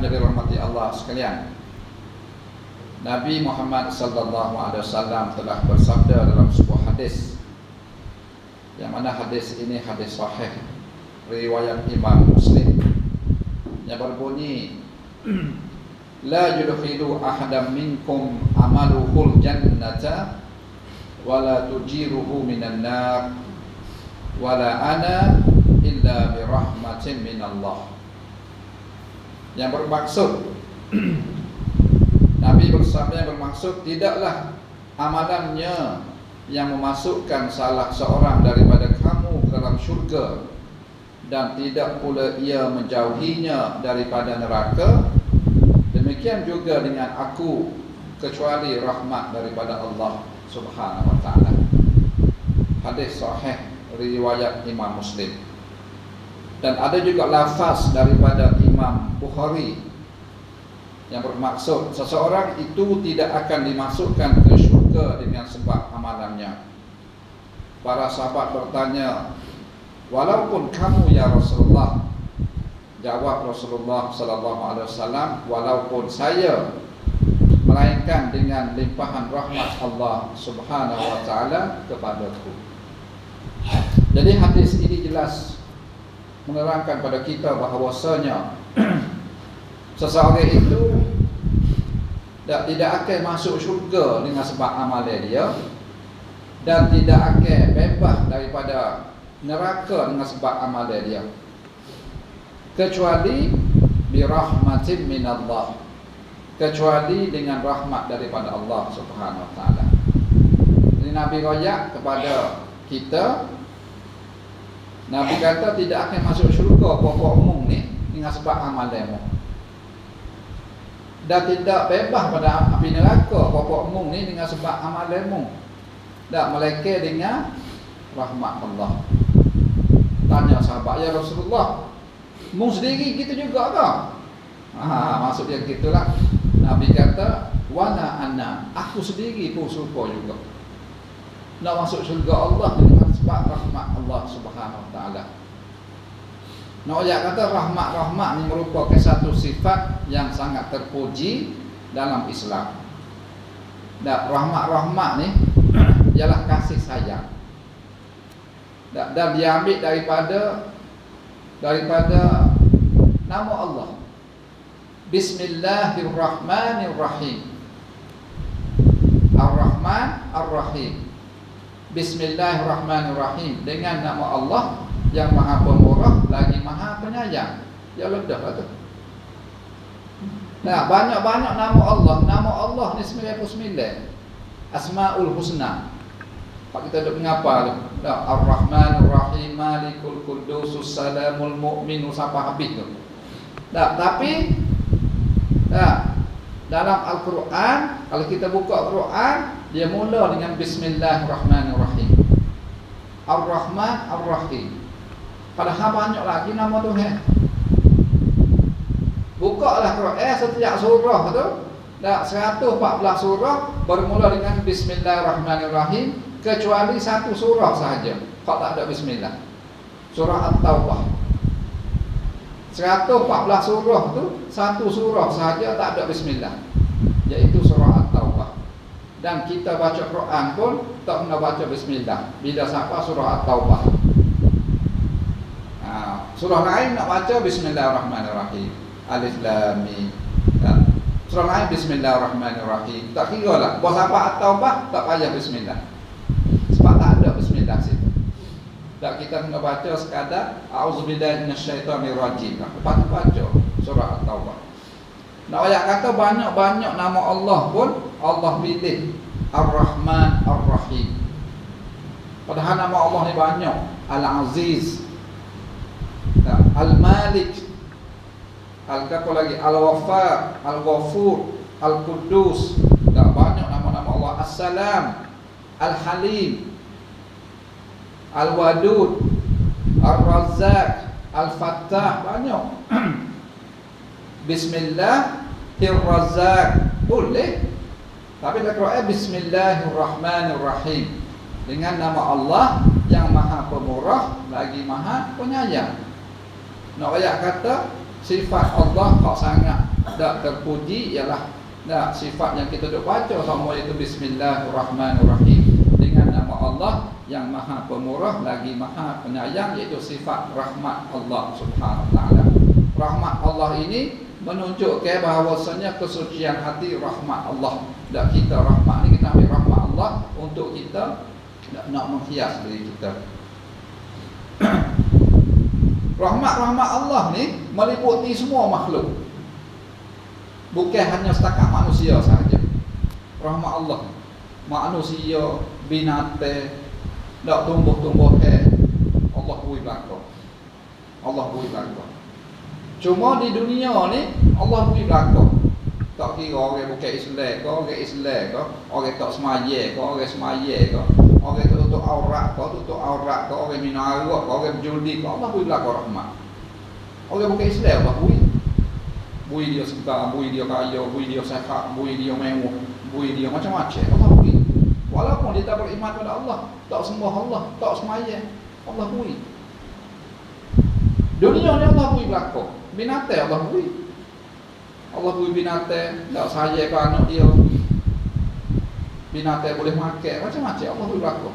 yang dirahmati Allah sekalian, Nabi Muhammad sallallahu alaihi wasallam telah bersabda dalam sebuah hadis, yang mana hadis ini hadis sahih riwayat Imam Muslim, yang berbunyi, la yudkhilu ahadan minkum amaluhul jannata wala tujiruhu minan nar wala ana illa birahmatin minallah. Yang bermaksud Nabi bersabda, yang bermaksud tidaklah amalannya yang memasukkan salah seorang daripada kamu ke dalam syurga, dan tidak pula ia menjauhinya daripada neraka. Demikian juga dengan aku, kecuali rahmat daripada Allah Subhanahu wa ta'ala. Hadis sahih riwayat Imam Muslim. Dan ada juga lafaz daripada Imam Bukhari yang bermaksud seseorang itu tidak akan dimasukkan ke syurga dengan sebab amalannya. Para sahabat bertanya, walaupun kamu ya Rasulullah? Jawab Rasulullah sallallahu alaihi wasallam, walaupun saya, melainkan dengan limpahan rahmat Allah Subhanahu wa ta'ala kepadaku. Jadi hadis ini jelas menerangkan pada kita bahawasanya seseorang itu tidak akan masuk syurga dengan sebab amalan dia, dan tidak akan bebas daripada neraka dengan sebab amalan dia, kecuali birahmatin minallah, kecuali dengan rahmat daripada Allah Subhanahu wa ta'ala. Jadi Nabi royak kepada kita, Nabi kata tidak akan masuk syurga pokok-pokok ni dengan sebab amalanmu, dan tidak bebas pada api neraka pokok-pokok ni dengan sebab amalanmu, dan melainkan dengan rahmat Allah. Tanya sahabat, ya Rasulullah, mu sendiri gitu juga ke? Maksud dia gitulah. Nabi kata, wala ana, aku sendiri pun serupa juga nak masuk syurga Allah dengan sebab rahmat Allah Subhanahu wa ta'ala. Nak kata rahmat-rahmat ni merupakan satu sifat yang sangat terpuji dalam Islam. Dan rahmat-rahmat ni ialah kasih sayang, dan diambil daripada nama Allah, Bismillahirrahmanirrahim, Ar-Rahman Ar-Rahim. Bismillahirrahmanirrahim, dengan nama Allah yang Maha Pemurah lagi Maha Penyayang. Ya ledah lah tu. Nah, banyak-banyak nama Allah. Nama Allah ni 99 Asmaul Husna. Pak kita duk mengapa tu? Ar-Rahman Ar-Rahim, Malikul Qudusus Salamul Mu'min, sampai habis tu. Tapi dalam Al-Quran, kalau kita buka Al-Quran, dia mula dengan Bismillahirrahmanirrahim, Ar-Rahman Ar-Rahim. Padahal banyak lagi nama Tuhan. Bukalah Quran setiap surah tu, 114 surah bermula dengan Bismillahirrahmanirrahim, kecuali satu surah sahaja kalau tak ada Bismillah, surah At-Taubah. 114 surah tu, satu surah sahaja tak ada Bismillah, iaitu surah At-Taubah. Dan kita baca Quran pun tak kena baca Bismillah bila sampai surah At-Taubah. Surah lain nak baca Bismillahirrahmanirrahim, Alif Lam Mim. Surah lain Bismillahirrahmanirrahim. Tak kira lah, buat sampai At-Taubah tak payah Bismillah, sebab tak ada Bismillah situ. Tak, kita kena baca sekadar A'udzubillahi minasyaitonirrajim. Lepas tu baca surah At-Taubah. Nak ayat kata banyak-banyak nama Allah pun Allah pilih Ar-Rahman Ar-Rahim. Padahal nama Allah ni banyak. Al-Aziz, Al-Malik, Al-Qaqqa lagi, Al-Wafar, Al-Ghafur, Al-Quddus. Banyak nama-nama Allah. As-Salam, Al-Halim, Al-Wadud, Al-Razzaq, Al-Fattah, banyak. Bismillahirrazzaq boleh, tapi dah Quran Bismillahirrahmanirrahim, dengan nama Allah yang Maha Pemurah lagi Maha Penyayang. Nak ayat kata Sifat Allah kok sangat tak terpuji ialah sifat yang kita duk baca semua itu Bismillahirrahmanirrahim, dengan nama Allah yang Maha Pemurah lagi Maha Penyayang, iaitu sifat rahmat Allah Subhanahu wa taala. Rahmat Allah ini menunjukkan bahawasanya kesucian hati rahmat Allah. Dan kita rahmat ni, kita ambil rahmat Allah untuk kita nak menghias diri kita. Rahmat-rahmat Allah ni meliputi semua makhluk, bukan hanya setakat manusia sahaja. Rahmat Allah, manusia, binatang, dak tumbuh-tumbuhan, Allah beri belaka. Allah beri belaka. Cuma di dunia ni Allah beri belaka. Tak kira orang bukan Islam ke, orang Islam ke, orang tak semaya ke, orang semaya ke, orang tutup aurat ke, orang minum arak ke, orang berjudi ke, Allah beri belaka rahmat. Orang bukan Islam Allah beri dia segar, beri dia kaya, beri dia sehat, beri dia mewah, beri dia macam-macam. Allah beri. Walaupun dia tak beriman kepada Allah, tak sembah Allah, tak semaya, Allah beri. Dunia ni Allah beri belaka. Binatang Allah beri. Allah beri binatang, tak saya ke anak dia. Binatang boleh makan, macam-macam Allah beri belaka.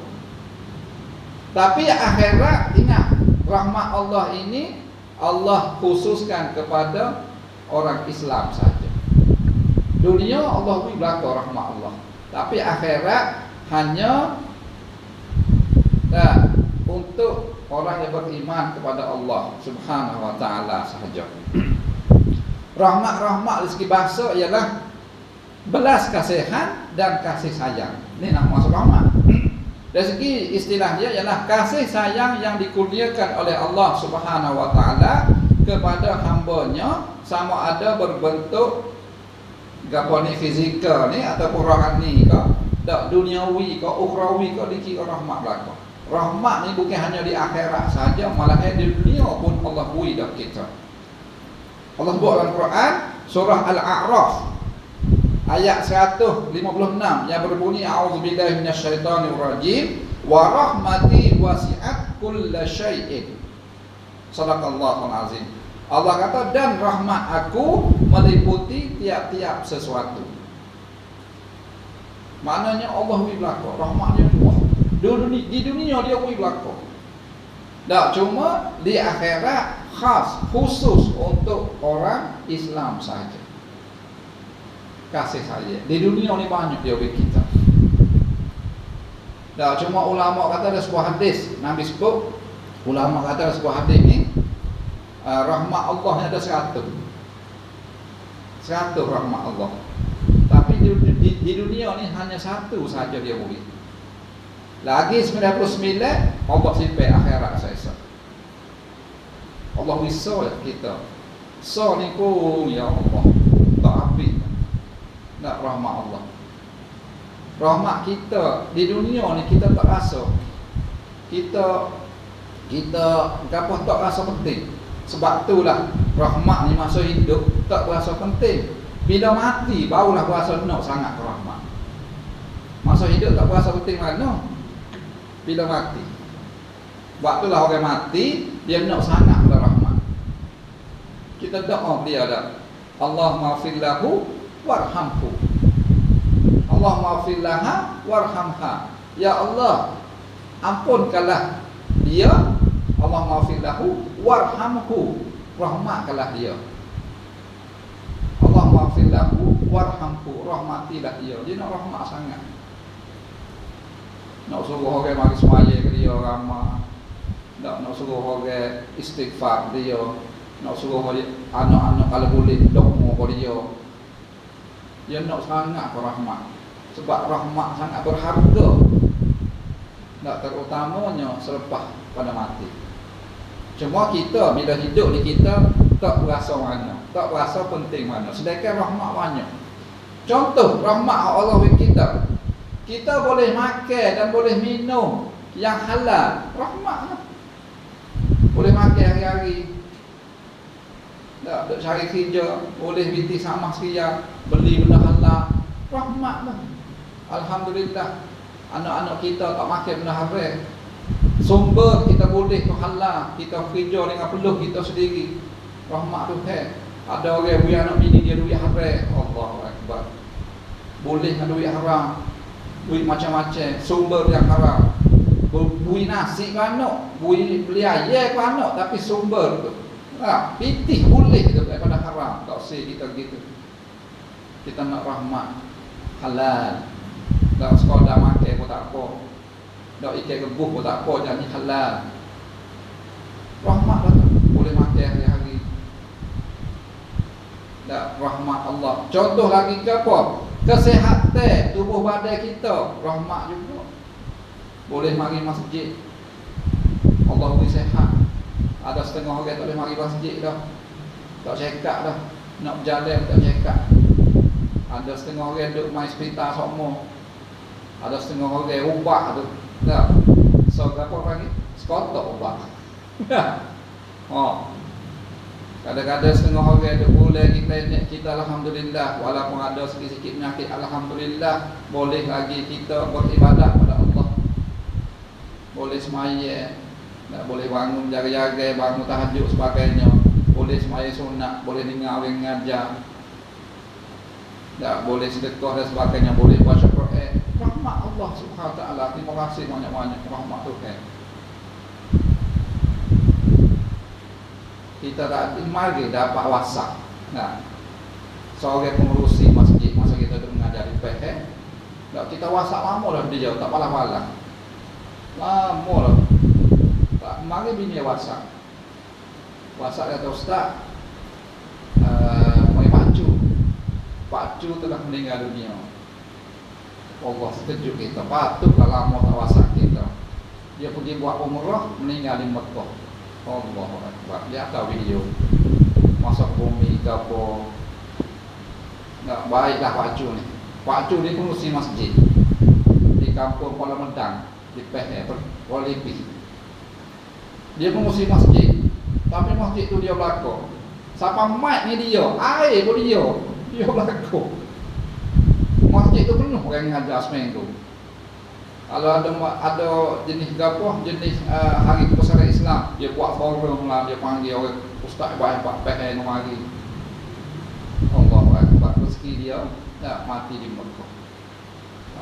Tapi akhirat, ingat, rahmat Allah ini Allah khususkan kepada orang Islam saja. Dunia Allah beri belaka rahmat Allah, tapi akhirat hanya untuk orang yang beriman kepada Allah Subhanahu wa taala sahaja. Rahmat-rahmat dari segi bahasa ialah belas kasihan dan kasih sayang. Ini nak masuk rahmat. Dari segi istilah dia ialah kasih sayang yang dikurniakan oleh Allah Subhanahu wa taala kepada hamba-Nya, sama ada berbentuk gapone fizikal ni ataupun rohani ke, dak duniawi ke, ukhrawi ke, dikira rahmat belaka. Rahmat ni bukan hanya di akhirat saja, malah di dunia pun Allah beri dak kita. Allah sebut dalam Quran surah Al-A'raf ayat 156 yang berbunyi a'udzubillahi minasyaitonir rajim wa rahmati wasi'at kulla syai'in. Sadaqallahul azim. Allah kata, dan rahmat aku meliputi tiap-tiap sesuatu. Maknanya Allah beri belaka, rahmatnya luas. Di dunia dia beri belaka. Tak cuma di akhirat khas khusus untuk orang Islam saja. Kasih saya. Di dunia ni banyak dia bagi kita. Tak cuma ulama kata ada sebuah hadis, Nabi sebut, ulama kata ada sebuah hadis ni rahmat Allah ni ada 100 rahmat Allah. Tapi di dunia ni hanya 1 saja dia beri. Lagi 99 Allah simpan akhirat saya. Allah risau kita. So ni ku ya Allah, tak habis. Nak rahmat Allah. Rahmat kita di dunia ni kita tak rasa. Kita apa tak rasa penting. Sebab itulah rahmat ni masa hidup tak berasa penting. Bila mati barulah berasa nak sangat rahmat. Masa hidup tak berasa penting mana? Bila mati. Waktu lah orang mati, dia nak sangat pada rahmat. Kita doa dia dah, Allahumma ighfir lahu warhamhu, Allahumma ighfir laha warhamha. Ya Allah, ampunkanlah dia, Allahumma ighfir lahu warhamhu, rahmatkanlah dia. Allahumma ighfir lahu warhamhu, rahmatilah dia. Dia nak rahmat sangat. Nak suruh orang mari semaya ke dia ramah. Nak suruh orang istighfar dia. Nak suruh anak-anak kalau boleh doa ke dia. Dia nak sangat ke rahmat. Sebab rahmat sangat berharga. Tak terutamanya selepas pada mati. Cuma kita bila hidup ni kita tak berasa mana, tak berasa penting mana. Sedangkan rahmat banyak. Contoh rahmat Allah bagi kita. Kita boleh makan dan boleh minum yang halal, rahmat lah. Boleh makan hari-hari, tak cari kerja, boleh binti sama sekalian, beli benda halal, rahmat lah. Alhamdulillah. Anak-anak kita tak makan benda haram. Sumber kita boleh tu halal, kita kerja dengan peluh kita sendiri. Rahmat tu ada orang beri anak bini dia duit haram, Allahu Akbar. Boleh dengan duit haram, duit macam-macam, sumber yang haram. Bui nasi ke anak, beli ayam ke anak, tapi sumber tu pitih boleh tu daripada haram. Tak usah kita gitu. Kita nak rahmat halal. Tak sekadar makan pun tak apa, tak ikan rebus pun tak apa, jadi halal. Rahmat tu boleh makan hari-hari. Tak rahmat Allah. Contoh lagi ke apa? Kesihatan tubuh badan kita, rahmat juga. Boleh mari masjid, Allah beri sihat. Ada setengah orang tak boleh mari masjid dah, tak cekak dah, nak berjalan tak cekak. Ada setengah orang duduk main hospital semua. Ada setengah orang ubah tu tak. So apa panggil? Sekotok ubah. Kadang-kadang setengah orang duduk boleh kita alhamdulillah, walaupun ada sikit-sikit penyakit, alhamdulillah boleh lagi kita beribadat pada Allah. Boleh semaya, tak boleh bangun jaga-jaga, bangun tahajud sebagainya. Boleh semaya sunat, boleh dengar orang mengajar, tak boleh sedekah dan sebagainya, boleh baca Quran. Rahmat Allah Subhanahu Wa Taala. Terima kasih banyak-banyak rahmat Tuhan. Kita tak mari dapat wasak. Nah, seorang pengurusi masjid masa kita duduk mengajar di PH, tak kita wasak lama dah dia tak palah-palah. Lama lah. Tak mari bini wasak. Wasak kata ustaz, mai Pak Cu telah meninggal dunia. Allah sekejut kita. Patutlah lama tak wasak kita. Dia pergi buat umrah, meninggal di Mekah. Allah Akbar. Dia tahu video masuk bumi ke apa. Tak baiklah Pak Cu ni. Pak Cu ni pengurusi masjid di kampung Kuala Medang, di PH Walipi. Dia pengurusi masjid, tapi masjid tu dia belakang. Siapa mic ni dia, air pun dia belakang. Masjid tu penuh orang ngajar seminggu. Kalau ada jenis gapo, jenis hari kebesaran Islam, dia buat forum lah, dia panggil orang ustaz baik Pak PH yang mari. Allahu Akbar. Rezeki dia tak mati di Mekah.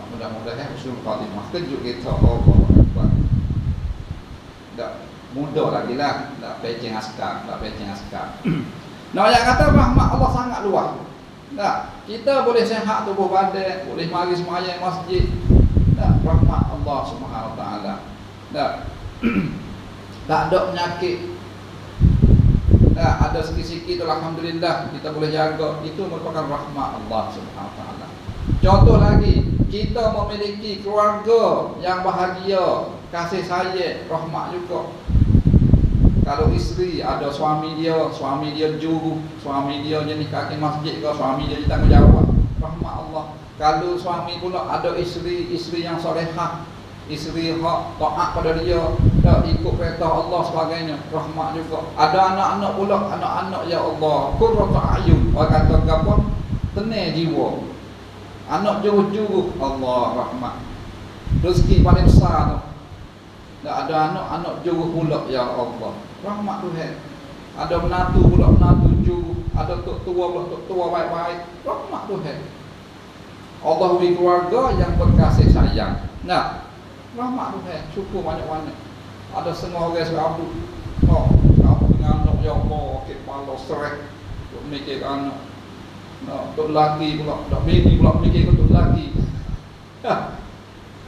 Mudah-mudahan husnul khatimah. Kejut kita. Allahu Akbar. Tak mudah lagi lah. Tak pecing askar. Nah, yang kata rahmat Allah sangat luas. Tak, kita boleh sihat tubuh badan, boleh mari sembahyang masjid. Tak, rahmat Allah Subhanahu Wa Taala. Tak. Tak ada penyakit. Tak, ada sikit-sikit alhamdulillah kita boleh jaga. Itu merupakan rahmat Allah Subhanahu Wa Taala. Contoh lagi, kita memiliki keluarga yang bahagia, kasih sayang, rahmat juga. Kalau isteri ada suami dia juru, suami dia jenis kaki masjid ke, suami dia tanggungjawab, rahmat Allah. Kalau suami pula ada isteri yang solehah, isteri hak taat pada dia, tak ikut perintah Allah sebagainya, rahmat juga. Ada anak-anak pula, anak-anak ya Allah, qurratu a'yun, orang kata apa? Tenang jiwa. Anak juru-juru, Allah rahmat. Rezeki paling besar tu. Tak ada anak-anak juru pula ya Allah, rahmat Tuhan. Ada menantu pula, menantu juru. Ada tok tua pula, tok tua baik-baik, rahmat Tuhan. Allah beri keluarga yang berkasih sayang. Nah, rahmat Tuhan, syukur banyak-banyak. Ada setengah orang serabut. Aku dengan anak ya Allah, kepala stres untuk mikir anak. Untuk lelaki pula, tak bini pula mikir untuk lelaki.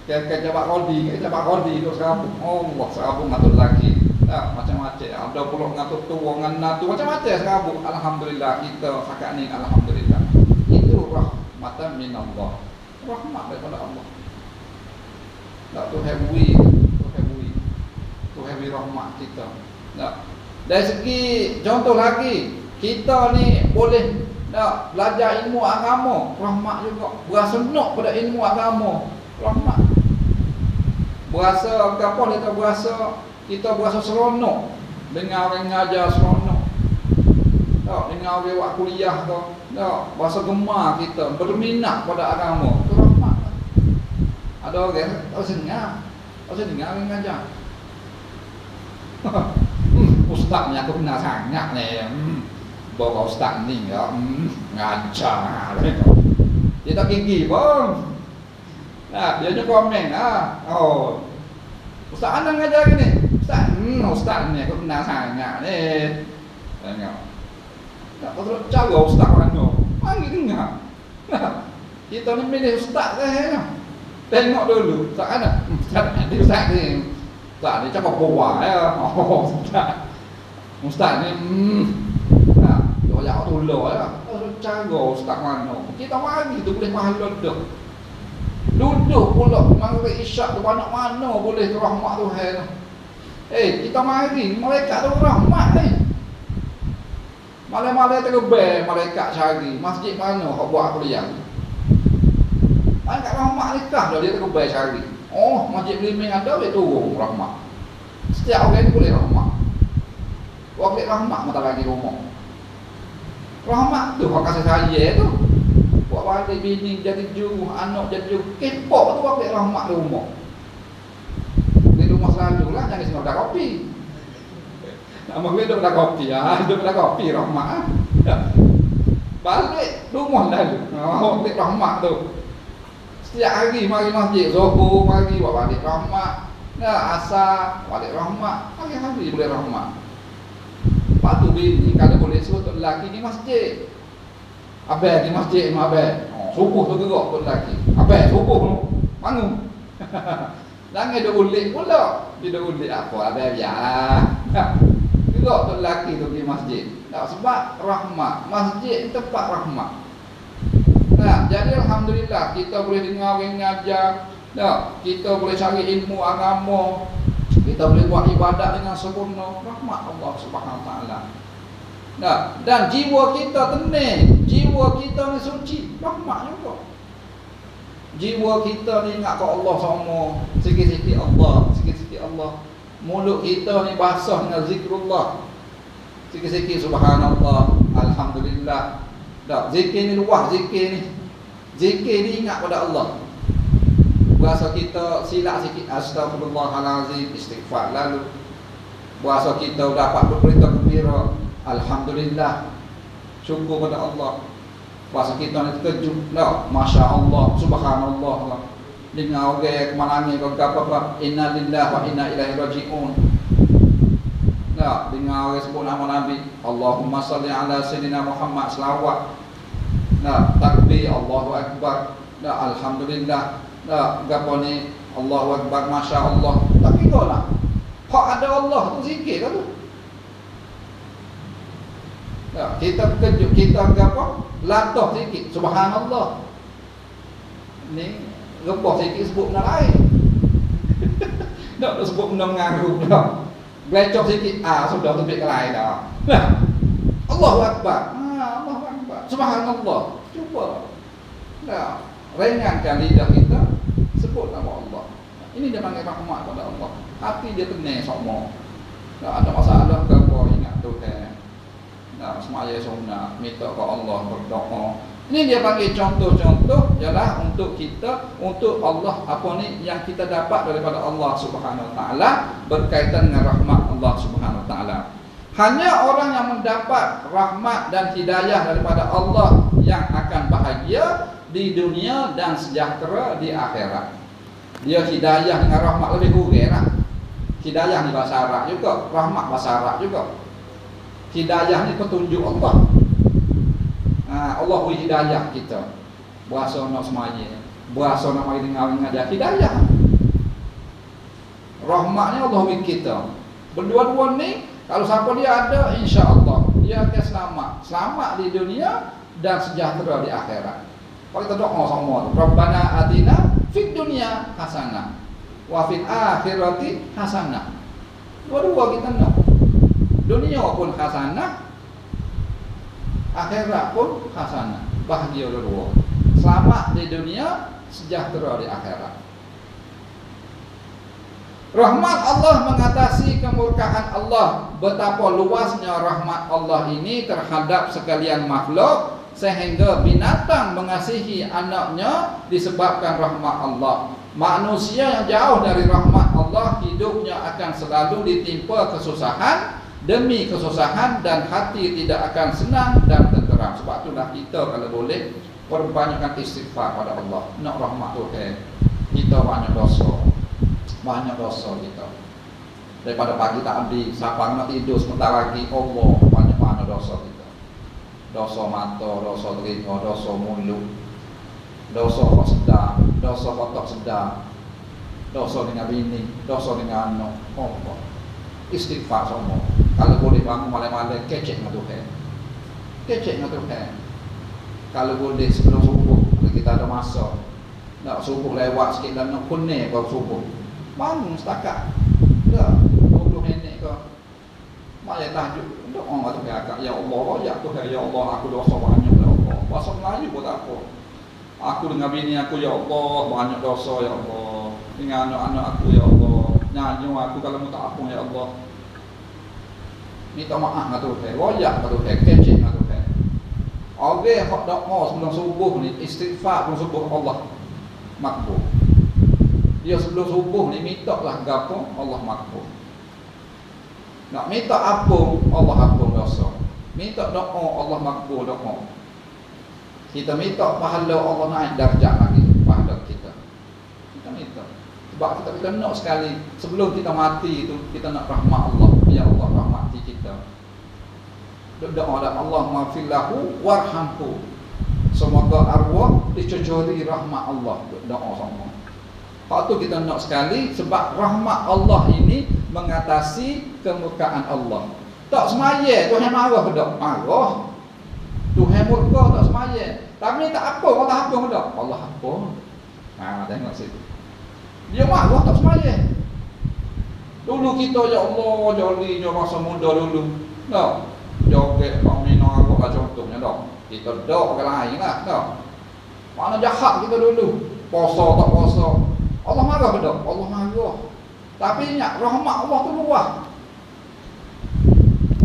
Kayak jabat rodi tu serabut. Allah serabut ngatur lelaki. Macam-macam. Ada pula ngatur tua, ngatur macam-macam serabut. Alhamdulillah kita sekarang ni alhamdulillah. Itu rahmatan min Allah. Rahmat daripada Allah. Tak Tuhan beri rahmat kita. Tak. Dari segi contoh lagi, kita ni boleh tak belajar ilmu agama, rahmat juga. Berasa nak pada ilmu agama, rahmat. Berasa apa kita berasa seronok dengan orang ngajar, seronok. Tak, dengan orang buat kuliah tu, tak, berasa gemar kita, berminat pada agama, itu rahmat. Ada orang tak dengar orang ngajar. Ustaz ni aku kenal sangat ni. bawa ustaz ni ya, ngajar. Dia tak gigi pun. Nah, dia je komen oh. Ustaz Anang ngajar ni. Ustaz ni aku kenal sangat ni. Tengok. Tak tahu cara ustaz mana. Panggil dengar. Nah, kita ni milih ustaz saya. Tengok dulu ustaz Anang. Ustaz ni. Ustaz ni cakap bawa ya. Oh, ustaz ni nah, dia ajak tolong ya. Cara ustaz mana. Kita mari tu boleh pahala dah. Duduk pula maghrib isyak tu mana boleh tu rahmat Tuhan. Kita mari malaikat tu rahmat ni. Malam-malam terbang malaikat cari masjid mana hok buat kuliah. Malaikat rahmat ni kah dia terbang cari. Oh, masjid Beliming ada boleh turun rahmat. Setiap orang ni boleh rahmat. Boleh rahmat mata lagi rumah. Rahmat tu hok kasih saya tu. Buat balik bini jadi juru, anak jadi juru. Kepok tu boleh rahmat di rumah. Di rumah selalu lah, jangan semua dah kopi. Nama gue dah kopi dah kopi rahmat. Balik rumah lalu. Boleh rahmat tu. Setiap hari mari masjid, Zuhur mari buat balik rahmat. Asar balik rahmat. Hari-hari boleh rahmat. Lepas tu bini kalau boleh suruh tu lelaki di masjid. Abang di masjid ni abang. Subuh tu gerak tu lelaki. Abang subuh tu bangun. Jangan dia ulik pula. Dia ulik apa abang biar. Gerak tu lelaki tu di masjid. Tak sebab rahmat. Masjid tempat rahmat. Nah, jadi alhamdulillah kita boleh dengar orang ngajar. Tak, kita boleh cari ilmu agama. Kita boleh buat ibadat dengan sempurna. Rahmat Allah Subhanahu Wa Taala. Nah, dan jiwa kita tenang, jiwa kita ni suci, rahmat juga. Jiwa kita ni ingat ke Allah sama, sikit-sikit Allah, sikit-sikit Allah. Mulut kita ni basah dengan zikrullah. Sikit-sikit subhanallah, alhamdulillah. Dah, zikir ni luah zikir ni. Zikir ni ingat pada Allah. Bahasa kita silap sikit astagfirullahalazim, istighfar lalu. Bahasa kita dapat berberita gembira, alhamdulillah, syukur pada Allah. Bahasa kita ni terkejut lah, Masya Allah, Subhanallah lah. Dengar orang kemanangnya kau apa-apa, inna lillahi wa inna ilaihi raji'un. Nah, dengar orang sebut nama Nabi, Allahumma salli ala Sayyidina Muhammad, selawat. Nah, takbir, Allahu Akbar. Nah, alhamdulillah. Nah, gapo ni, Allahu Akbar, Masya Allah. Tapi kau lah, hak ada Allah tu zikir kan tu. Ya, kita kejut, kita apa? Latah sikit, subhanallah. Ni rebah sikit sebut benda lain. Tak sebut benda mengaruh dah. Belecok sikit, sudah terbit ke lain dah. Nah, Allahu Akbar. Allahu Akbar. Subhanallah. Cuba. Nah, ringankan lidah kita, sebut nama Allah. Ini dia panggil rahmat pada Allah. Hati dia tenang semua. Tak ada masalah ke apa, ingat Tuhan. Nah, semaya sunnah, minta ke Allah, berdoa. Ini dia panggil contoh-contoh ialah untuk kita, untuk Allah apa ni yang kita dapat daripada Allah Subhanahu Wa Taala berkaitan dengan rahmat Allah Subhanahu Wa Taala. Hanya orang yang mendapat rahmat dan hidayah daripada Allah yang akan bahagia di dunia dan sejahtera di akhirat. Dia hidayah dengan rahmat lebih kurang lah. Hidayah ni bahasa Arab juga, rahmat bahasa Arab juga. Hidayah ni petunjuk Allah. Allah beri hidayah kita. Berasa nak semaya, berasa nak mari dengar ngajar, hidayah. Rahmatnya Allah beri kita. Berdua-dua ni kalau siapa dia ada, insya-Allah dia akan selamat. Selamat di dunia dan sejahtera di akhirat. Kalau kita doa semua tu, Rabbana atina fid dunya hasanah wa fil akhirati hasanah. Dua-dua kita nak. Dunia pun hasanah, akhirat pun hasanah. Bahagia dua-dua. Selamat di dunia, sejahtera di akhirat. Rahmat Allah mengatasi kemurkaan Allah. Betapa luasnya rahmat Allah ini terhadap sekalian makhluk, sehingga binatang mengasihi anaknya disebabkan rahmat Allah. Manusia yang jauh dari rahmat Allah, hidupnya akan selalu ditimpa kesusahan demi kesusahan dan hati tidak akan senang dan tenteram. Sebab itulah kita kalau boleh perbanyakkan istighfar pada Allah. Nak rahmat Tuhan. Kita banyak dosa. Banyak dosa kita. Daripada pagi tak habis, siapa nak tidur sebentar lagi, Allah banyak dosa kita. Dosa mata, dosa telinga, dosa mulut, dosa kok sedar, dosa kok tak sedar, dosa dengan bini, dosa dengan anak. Allah. Istighfar semua. Kalau boleh bangun malam-malam kecek dengan Tuhan. Kecek dengan Tuhan. Kalau boleh sebelum subuh, kalau kita ada masa, nak subuh lewat sikit dan nak kuning baru subuh, bangun setakat dah 20 minit ke malam tahajud, doa dengan Tuhan akak, ya Allah, ya Tuhan, ya Allah, aku dosa banyak, ya Allah. Bahasa Melayu pun tak apa. Aku dengan bini aku, ya Allah, banyak dosa, ya Allah. Dengan anak-anak aku, ya Allah, nyanyi aku kalau minta ampun, ya Allah. Minta maaf dengan Tuhan, royak dengan Tuhan, kecek dengan Tuhan. Orang hak doa sebelum subuh ni, istighfar sebelum subuh, Allah makbul. Dia sebelum subuh ni minta lah gapo, Allah makbul. Nak minta ampun, Allah ampun dosa. Minta doa, Allah makbul doa. Kita minta pahala, Allah naik darjah lagi pahala kita. Kita minta. Sebab kita nak sekali sebelum kita mati itu kita nak rahmat Allah. Ya Allah rahmati kita. Doa Allah maghfirlahu warhamhu. Semoga arwah dicocori rahmat Allah. Doa sama. Hak tu kita nak sekali sebab rahmat Allah ini mengatasi kemurkaan Allah. Tak semaya Tuhan marah ke tak? Marah. Tuhan murka tak semaya. Tapi tak apa, Allah apa ke tak? Allah apa? Tengok situ. Dia marah tak semaya. Dulu kita ya Allah jolinya masa muda dulu. Tak. Joget pamina apa contohnya tak. Kita dok ke lain lah tak. Mana jahat kita dulu. Puasa tak puasa. Allah marah ke tak? Allah marah. Tapi ingat rahmat Allah tu luas.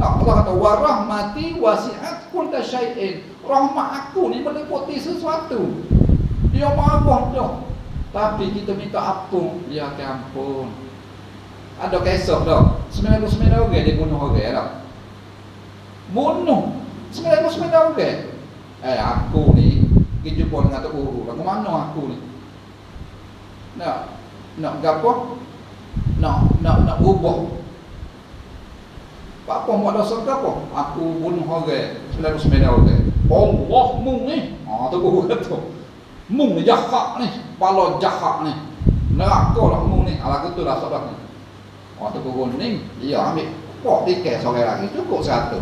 Allah kata wa rahmati wasi'at kulla syai'in. Rahmat aku ni meliputi sesuatu. Dia marah dah. Tapi kita minta ampun, dia akan ampun. Ada kisah dah. 99 orang dia bunuh orang dah. Bunuh 99 orang. Aku ni pergi jumpa dengan Tok Guru. Ke mana aku ni? Nak gapo? Nak ubah. Apa buat dosa ke apa? Aku bunuh orang 99 orang. Allah mung ni. Tu Guru kata. Mung ni jahat ni. Pala jahat ni. Neraka lah mung ni. Ala betul lah saudara ni. Tu Guru ni dia ambil pok tiket seorang lagi cukup satu.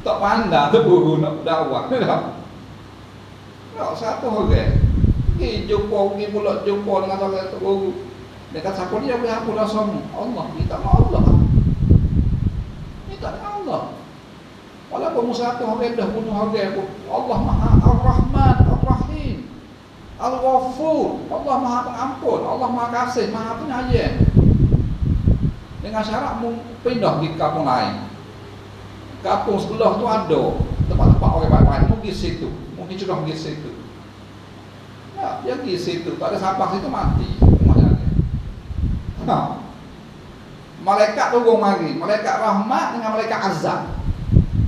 Tak pandai tu Guru nak dakwah. Tak satu orang. Pergi pula jumpa dengan seorang Tok Guru. Dia kata siapa dia boleh hapus dosamu? Allah. Minta maaf Allah. Minta maaf Allah. Walaupun Musa tu orang dah bunuh orang pun, Allah Maha Ar-Rahman Ar-Rahim Al-Ghafur. Allah Maha Pengampun, Allah Maha Kasih, Maha Penyayang. Dengan syarat pindah di kampung lain. Kampung sebelah tu ada tempat-tempat orang baik-baik, mungkin situ, mungkin sudah pergi situ. Ya, dia pergi situ, tak ada sampah situ mati. Malaikat turun mari, malaikat rahmat dengan malaikat azab.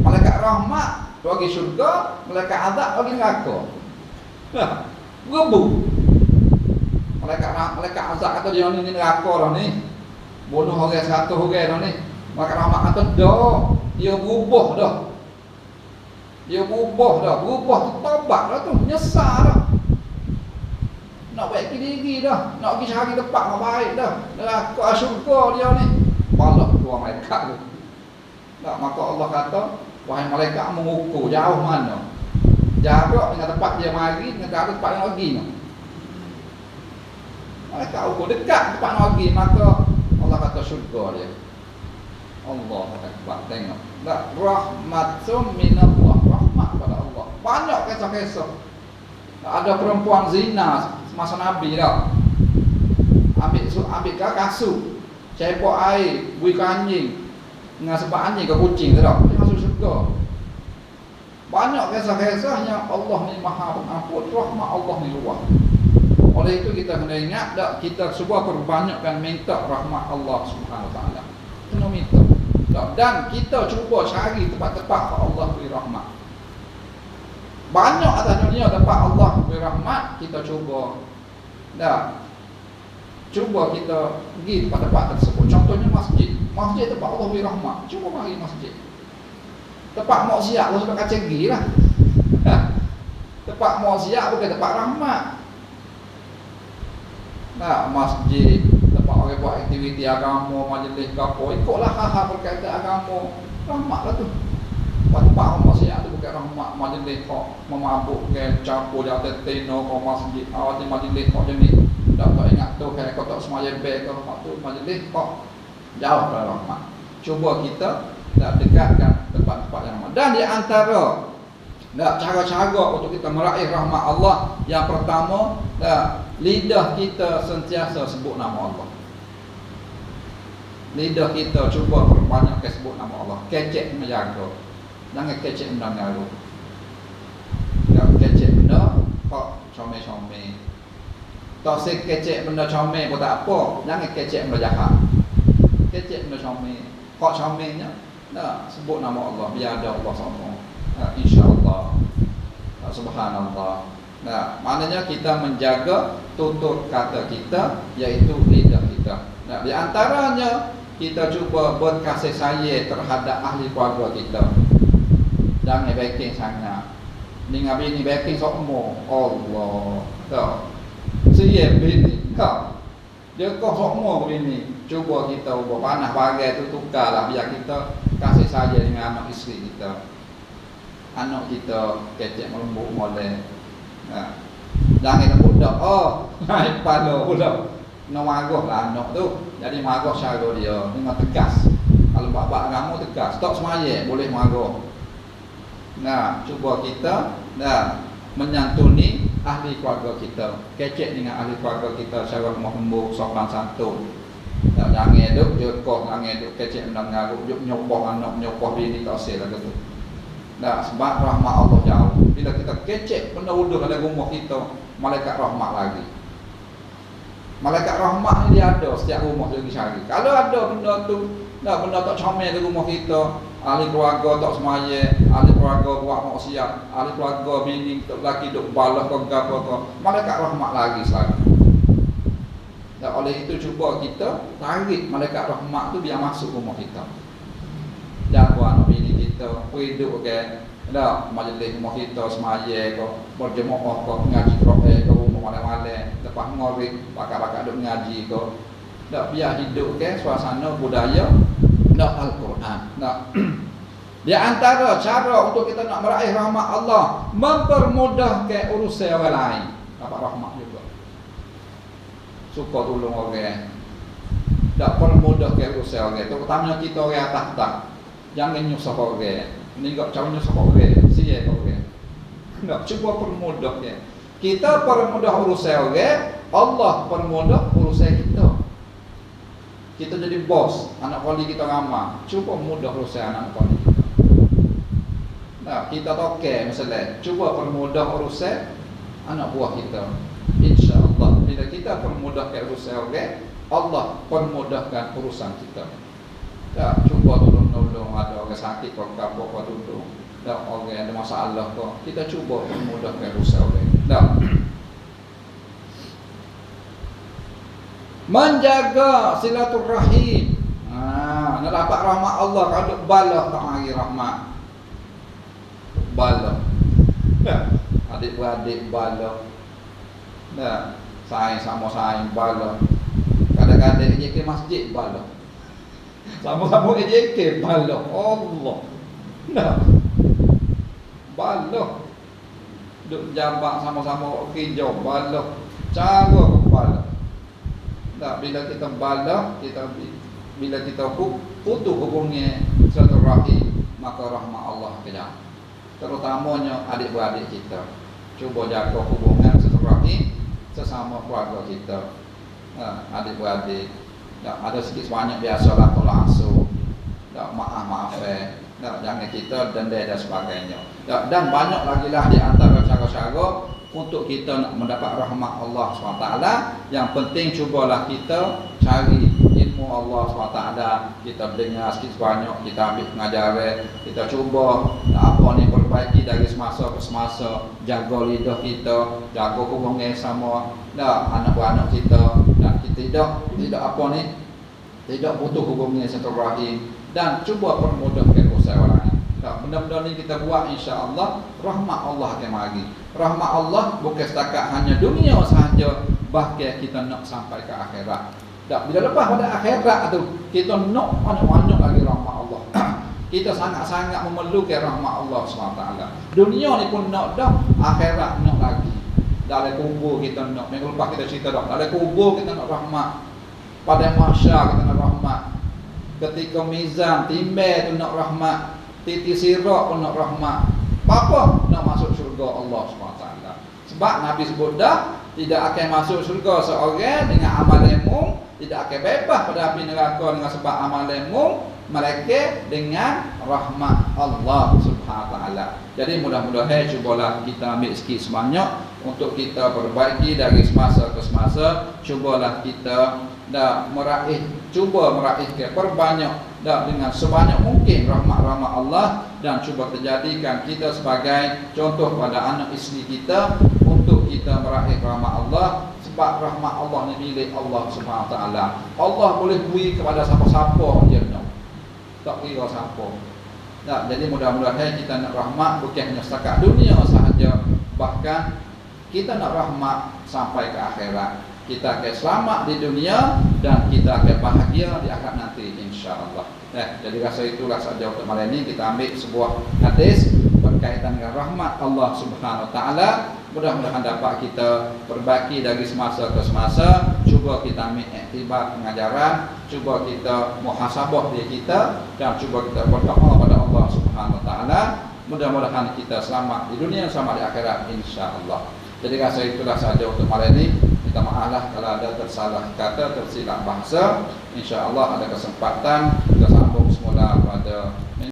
Malaikat rahmat bagi syurga, malaikat azab bagi neraka. Rebu. Malaikat azab kata dia ni neraka dah ni. Bunuh orang 100 orang dah ni. Malaikat rahmat kata dah, dia berubah dah. Dia berubah tu taubat dah tu, nyesal dah. Nak baik diri dah, nak pergi cari tempat yang baik dah. Neraka syurga dia ni. Balak keluar malaikat tu. Tak, maka Allah kata, wahai malaikat mengukur jauh mana. Jarak dengan tempat dia mari dengan tempat yang pergi ni. Malaikat ukur dekat tempat yang pergi, maka Allah kata syurga dia. Allah Akbar, tengok. Tak, rahmatun minallah, rahmat pada Allah. Banyak kisah-kisah. Ada perempuan zina masa Nabi dah. Ambil kasut, cepok air, bui ke anjing, dengan sebab anjing ke kucing tu dah. Dia masuk syurga. Banyak kisah-kisah yang Allah ni Maha Pengampun, rahmat Allah ni luas. Oleh itu kita kena ingat tak, kita semua perbanyakkan minta rahmat Allah Subhanahu Wa Taala. Kena minta. Dan kita cuba cari tempat-tempat Allah beri rahmat. Banyak atas dunia tempat Allah beri rahmat, kita cuba. Cuba kita pergi tempat-tempat tersebut. Contohnya masjid. Masjid tempat Allah beri rahmat. Cuba mari masjid. Tempat maksiat lu sudah kacang gigi lah. Tempat maksiat bukan tempat rahmat. Masjid, tempat orang buat aktiviti agama, majlis kapur, ikutlah hal-hal berkaitan agama, rahmatlah tu. Tempat maksiat tu bukan rahmat, majlis kok memabukkan, campur di atas teno kau masjid, awak di majlis kok jenis. Tak ingat tu kan kau tak semaya baik kau waktu majlis kok jauh dari rahmat. Cuba kita nak dekatkan tempat-tempat yang rahmat. Dan di antara cara-cara untuk kita meraih rahmat Allah, yang pertama, lidah kita sentiasa sebut nama Allah. Lidah kita cuba perbanyak sebut nama Allah. Kecek menjaga. Jangan kecek mendengar. Kecek benda kok comel-comel. Tak se kecek benda comel pun tak apa. Jangan kecek benda jahat. Kecek benda comel. Kok comelnya sebut nama Allah, biar ada Allah sama. InsyaAllah. Subhanallah. Maknanya kita menjaga tutur kata kita, iaitu lidah kita. Di antaranya kita cuba berkasih sayang terhadap ahli keluarga kita. Jangan backing sangat. Ni ngabi ni backing sokmo. Allah. Tak. Siap bini. Tak. Dia kau sokmo begini. Cuba kita ubah panah bagai tu tukarlah, biar kita kasih sayang dengan anak isteri kita. Anak kita kecek melembut molek. Jangan nak budak. Naik kepala pula. Nak marah lah anak tu. Jadi marah cara dia dengan tegas. Kalau bab-bab agama tegas, tak semaya boleh marah. Cuba kita menyantuni ahli keluarga kita. Kecek dengan ahli keluarga kita secara lembut, sopan santun. Jangan duk jekoh, jangan duk kecek mendengar, duk nyopoh anak, nyopoh bini, tak sel lah tu. Sebab rahmat Allah jauh. Bila kita kecek benda udah dalam rumah kita, malaikat rahmat lagi. Malaikat rahmat ni dia ada setiap rumah lagi cari. Kalau ada benda tu, benda tak comel di rumah kita, ahli keluarga tak semaya, ahli keluarga buat maksiat, ahli keluarga bini lelaki duk balas ke apa, malaikat rahmat lagi selagi. Dan oleh itu cuba kita tarik malaikat rahmat tu biar masuk rumah kita. Jangan buat anak bini kita hidup ke majlis rumah kita semaya ke, berjemaah ke, mengaji Quran ke rumah malam-malam, lepas ngorek pakar-pakar duk mengaji ke. Biar hidup ke suasana budaya Al-Quran. Di antara cara untuk kita nak meraih rahmat Allah, mempermudahkan urusan orang lain. Dapat rahmat juga. Suka tolong orang. Tak permudahkan urusan orang. Terutamanya kita orang atas-atas. Jangan nyusah orang. Ini tak cara nyusah orang. Siap orang. Tak, cuba permudahkan. Kita permudah urusan orang, Allah permudah urusan kita. Kita jadi bos, anak kali kita ramah. Cuba mudah urusan anak kali kita. Kita toke misalnya, cuba permudah urusan anak buah kita. InsyaAllah, bila kita permudahkan urusan orang, Allah permudahkan urusan kita. Cuba tolong-tolong, ada orang sakit kau apa tolong. Orang ada masalah kau, kita cuba permudahkan urusan orang. Menjaga silaturahim. Nak dapat rahmat Allah, kalau duk balah tak mari rahmat. Balah. Adik-beradik balah. Saing sama saing balah. Kadang-kadang je ke masjid balah. Sama-sama je ke balah. Allah. Balah. Duk jambak sama-sama hijau balah. Cara balah. Bila kita balah, bila kita putus hubungnya silaturahim, maka rahmat Allah kejap. Terutamanya adik-beradik kita. Cuba jaga hubungan silaturahim sesama keluarga kita. Adik-beradik, ada sikit sebanyak biasalah tolak asuh, maaf, jangan kita denda dan sebagainya. Dan banyak lagi lah di antara cara-cara untuk kita nak mendapat rahmat Allah SWT. Yang penting cubalah kita cari ilmu ilmu Allah SWT, kita dengar sikit sebanyak, kita ambil pengajaran, kita cuba apa ni perbaiki dari semasa ke semasa, jaga lidah kita, jaga hubungan sama anak-anak kita, dan kita tidak apa ni, tidak butuh hubungan silaturahim, dan cuba permudahkan usaha orang. Benda-benda ni kita buat, insya-Allah rahmat Allah akan mari. Rahmat Allah bukan setakat hanya dunia sahaja, bahkan kita nak sampai ke akhirat. Dan bila lepas pada akhirat tu, kita nak banyak-banyak lagi rahmat Allah. Kita sangat-sangat memerlukan rahmat Allah SWT. Dunia ni pun nak dah, akhirat nak lagi. Dalam kubur kita nak, minggu lepas kita cerita dah, dalam kubur kita nak rahmat, pada mahsyar kita nak rahmat, ketika mizan timbang tu nak rahmat, titi sirat pun nak rahmat. Apa? Nak masuk syurga Allah SWT. Sebab Nabi sebut dah, tidak akan masuk syurga seorang dengan amal lemu, tidak akan bebas pada api neraka dengan sebab amal lemu, mereka dengan rahmat Allah Subhanahu Wa Taala. Jadi mudah-mudahan cubalah kita ambil sikit sebanyak untuk kita perbaiki dari semasa ke semasa. Cubalah kita cuba meraih ke perbanyak dengan sebanyak mungkin rahmat-rahmat Allah, dan cuba terjadikan kita sebagai contoh pada anak isteri kita untuk kita meraih rahmat Allah. Sebab rahmat Allah ni milik Allah Subhanahu Wa Taala. Allah boleh beri kepada siapa-siapa dia nak, tak kira siapa. Jadi mudah-mudahan kita nak rahmat bukan hanya setakat dunia sahaja, bahkan kita nak rahmat sampai ke akhirat. Kita akan selamat di dunia dan kita akan bahagia di akhirat nanti, insya-Allah. Jadi rasa itulah saja untuk malam ini. Kita ambil sebuah hadis berkaitan dengan rahmat Allah Subhanahu Wa Taala. Mudah-mudahan dapat kita perbaiki dari semasa ke semasa. Cuba kita ambil iktibar pengajaran, cuba kita muhasabah diri kita, dan cuba kita berdoa pada Allah Subhanahu Wa Taala. Mudah-mudahan kita selamat di dunia, selamat di akhirat, insya-Allah. Jadi rasa itulah saja untuk malam ini. Minta maaflah kalau ada tersalah kata, tersilap bahasa. InsyaAllah ada kesempatan kita sambung semula pada